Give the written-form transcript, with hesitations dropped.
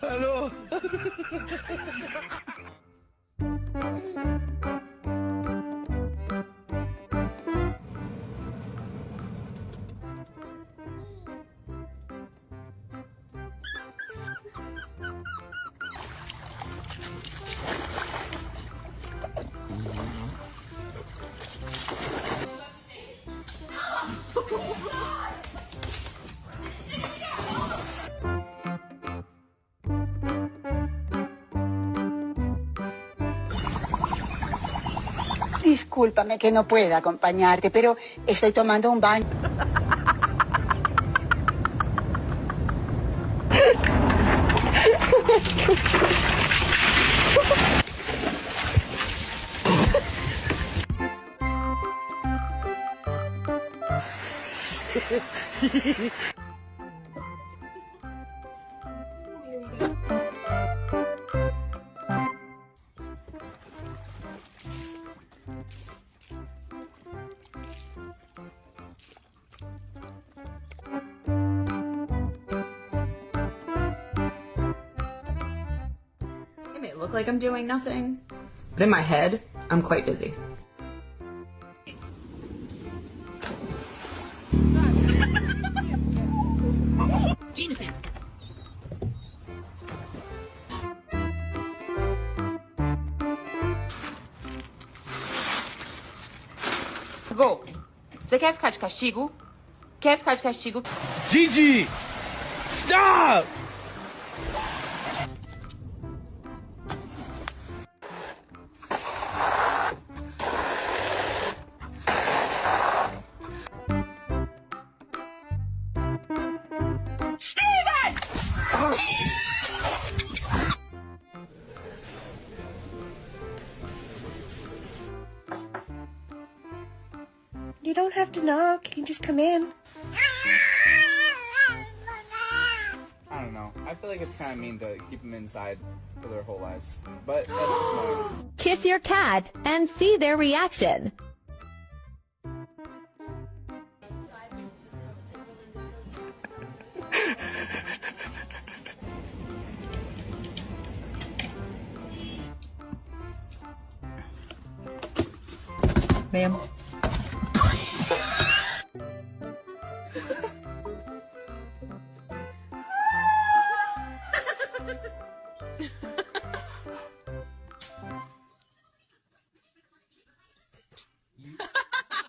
Ano? Discúlpame que no pueda acompañarte, pero estoy tomando un baño. It may look like I'm doing nothing, but in my head, I'm quite busy. Jameson. Go. Você quer ficar de castigo? Quer ficar de castigo? Gigi! Stop! You don't have to knock. You can just come in. I don't know. I feel like it's kind of mean to keep them inside for their whole lives. But that's just my... Kiss your cat and see their reaction. Ma'am?